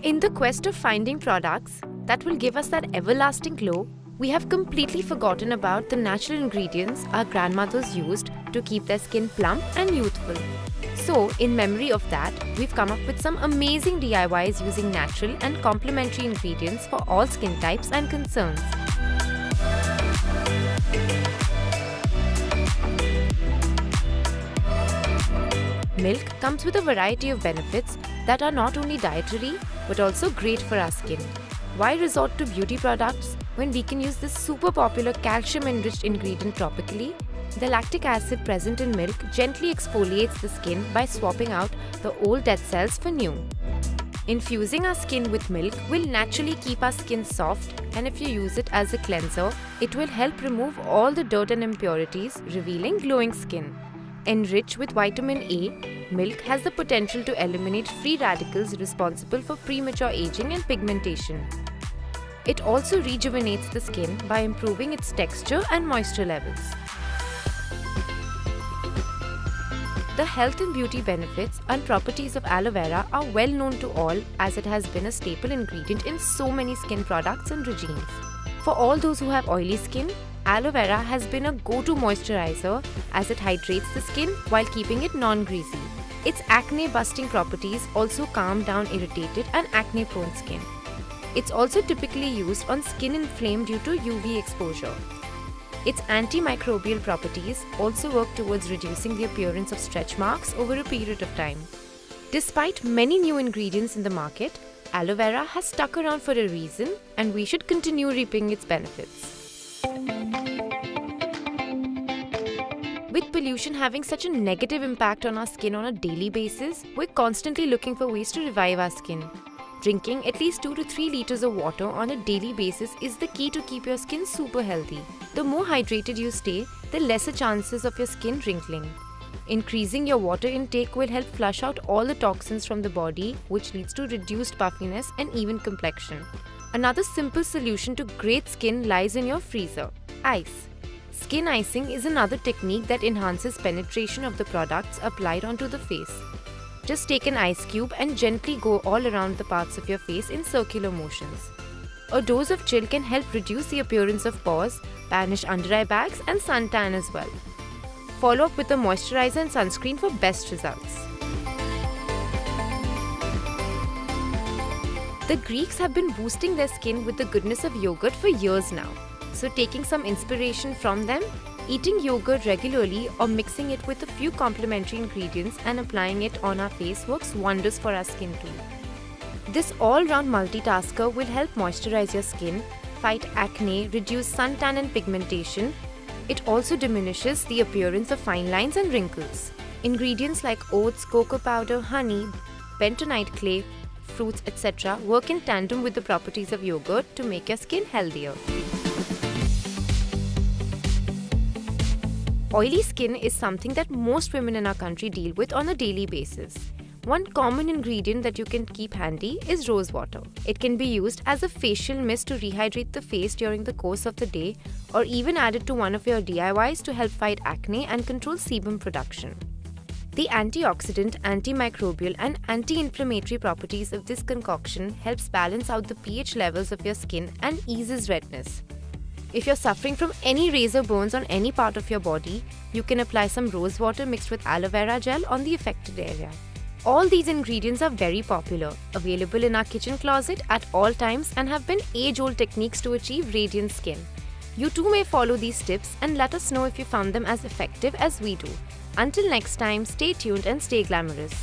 In the quest of finding products that will give us that everlasting glow, we have completely forgotten about the natural ingredients our grandmothers used to keep their skin plump and youthful. So, in memory of that, we've come up with some amazing DIYs using natural and complementary ingredients for all skin types and concerns. Milk comes with a variety of benefits that are not only dietary but also great for our skin. Why resort to beauty products when we can use this super popular calcium-enriched ingredient topically? The lactic acid present in milk gently exfoliates the skin by swapping out the old dead cells for new. Infusing our skin with milk will naturally keep our skin soft, and if you use it as a cleanser, it will help remove all the dirt and impurities, revealing glowing skin. Enriched with vitamin A, milk has the potential to eliminate free radicals responsible for premature aging and pigmentation. It also rejuvenates the skin by improving its texture and moisture levels. The health and beauty benefits and properties of aloe vera are well known to all, as it has been a staple ingredient in so many skin products and regimes. For all those who have oily skin, aloe vera has been a go-to moisturizer as it hydrates the skin while keeping it non-greasy. Its acne-busting properties also calm down irritated and acne-prone skin. It's also typically used on skin inflamed due to UV exposure. Its antimicrobial properties also work towards reducing the appearance of stretch marks over a period of time. Despite many new ingredients in the market, aloe vera has stuck around for a reason, and we should continue reaping its benefits. With pollution having such a negative impact on our skin on a daily basis, we're constantly looking for ways to revive our skin. Drinking at least 2 to 3 liters of water on a daily basis is the key to keep your skin super healthy. The more hydrated you stay, the lesser chances of your skin wrinkling. Increasing your water intake will help flush out all the toxins from the body, which leads to reduced puffiness and even complexion. Another simple solution to great skin lies in your freezer: ice. Skin icing is another technique that enhances penetration of the products applied onto the face. Just take an ice cube and gently go all around the parts of your face in circular motions. A dose of chill can help reduce the appearance of pores, banish under-eye bags and suntan as well. Follow up with a moisturizer and sunscreen for best results. The Greeks have been boosting their skin with the goodness of yogurt for years now. So taking some inspiration from them, eating yogurt regularly or mixing it with a few complementary ingredients and applying it on our face works wonders for our skin too. This all-round multitasker will help moisturize your skin, fight acne, reduce suntan and pigmentation. It also diminishes the appearance of fine lines and wrinkles. Ingredients like oats, cocoa powder, honey, bentonite clay, fruits, etc. work in tandem with the properties of yogurt to make your skin healthier. Oily skin is something that most women in our country deal with on a daily basis. One common ingredient that you can keep handy is rose water. It can be used as a facial mist to rehydrate the face during the course of the day, or even added to one of your DIYs to help fight acne and control sebum production. The antioxidant, antimicrobial and anti-inflammatory properties of this concoction helps balance out the pH levels of your skin and eases redness. If you're suffering from any razor burns on any part of your body, you can apply some rose water mixed with aloe vera gel on the affected area. All these ingredients are very popular, available in our kitchen closet at all times, and have been age-old techniques to achieve radiant skin. You too may follow these tips and let us know if you found them as effective as we do. Until next time, stay tuned and stay glamorous.